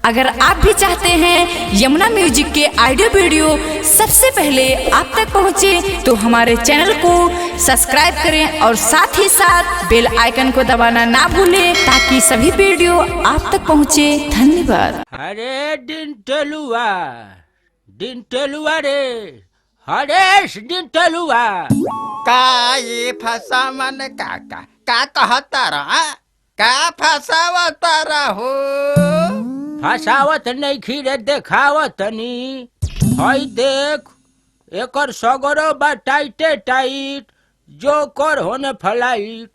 अगर आप भी चाहते हैं यमुना म्यूजिक के ऑडियो वीडियो सबसे पहले आप तक पहुंचे, तो हमारे चैनल को सब्सक्राइब करें और साथ ही साथ बेल आइकन को दबाना ना भूलें, ताकि सभी वीडियो आप तक पहुंचे। धन्यवाद। अरे दिन टलुआ रे, हरेश दिन टलुआ का ये फसा मन का कहता रहा, का फसावता रहो। फसावत नहीं खीरे देखावत नी। हई देख एकर सगरो बा टाइटे टाइट, जो कर होने फ्लाइट।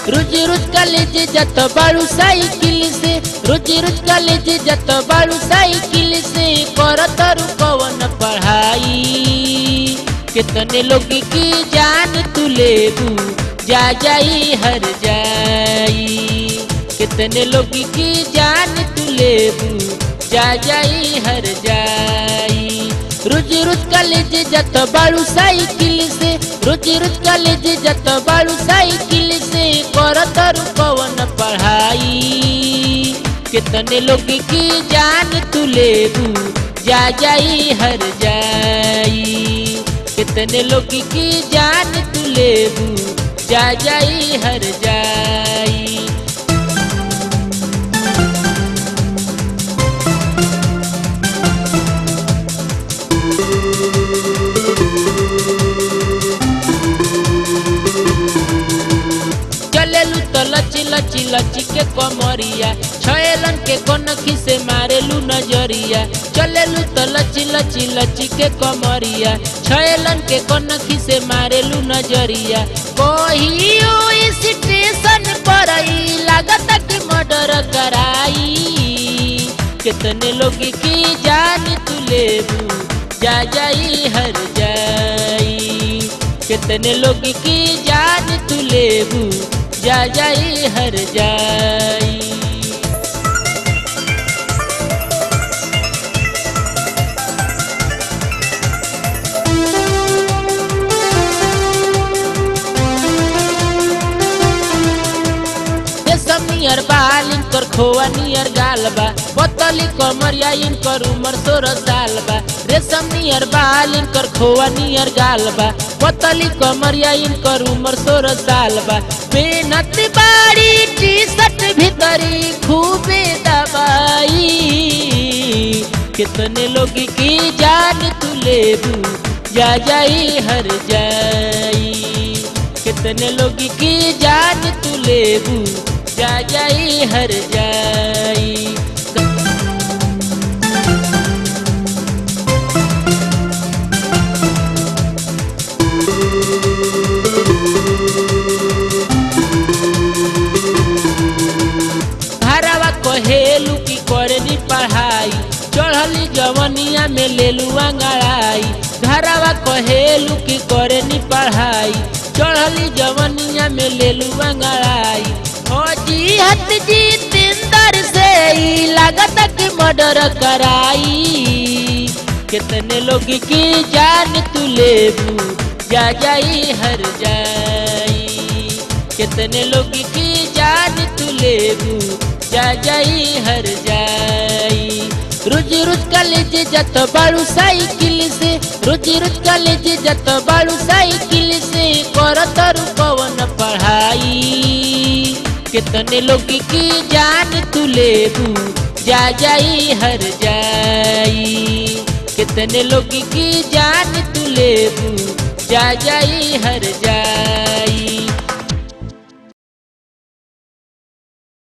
रोज कॉलेज जत बाड़ू साइकिल से, रोज कॉलेज जत बाड़ू साइकिल से, करत कवन पढ़ाई। कितने लोग की जान तू लेबू, जा जाई हर जाई। कितने लोग की जान तू लेबू, जा जाई हर जाई। रोज कॉलेज जत बाड़ू साइकिल से, रोज कॉलेज जत बाड़ू साइकिल से, करत कवन पढ़ाई। कितने लोग की जान तू लेबू, जा जाई हर जाई। कितने लोग की जान तू लेबू, जा जाई हर जाई। चलेलू तो लची लची लची के कमरिया, छयलन के कनखी से मारेलू नजरिया। चलेलू तो लची लची लची के कमरिया, छयलन के कनखी से मारेलू नजरिया। कहियो स्टेशन पर लागत कि मर्डर कराई। कितने लोग की जान तू लेबू, जा जाई हर जाई। कितने लोग की जान तू लेबू, जा जाई हर जाई। नियर बाल इनकर खोआ नियर गाल बा, पतली कमरिया इनकर उमर 16 साल बा। रेशम नियर बाल इनकर खोआ नियर गाल बा, पतली कमरिया इनकर उमर 16 साल बा। मेहनत बाड़ी टी शर्ट भीतरी खूबे दबाई। कितने लोग की जान तू लेबू, जा जाई हर जाई। कितने लोग की जान तू लेबू, जा जाई हर जाई। घरवा कहेलू की करनी पढ़ाई, चढ़ली जवनिया में लेलू अंगड़ाई। घरवा कहेलू की करनी पढ़ाई, चढ़ली जवनिया में लेलू अंगड़ाई। जी हत जितेंद्र से लागत कि मर्डर कराई। कितने लोग की जान तू लेबू, जा जाई हर जाई। कितने लोग की जान तू लेबू, जा जाई हर जाई। रोज कॉलेज जत बाड़ू साइकिल से, रोज कॉलेज जत बाड़ू साइकिल से, करत कवन पढ़ाई। कितने लोग की जान तू लेबू, जा जाई हर जाई। कितने लोग की जान तू लेबू, जा जाई हर जाई।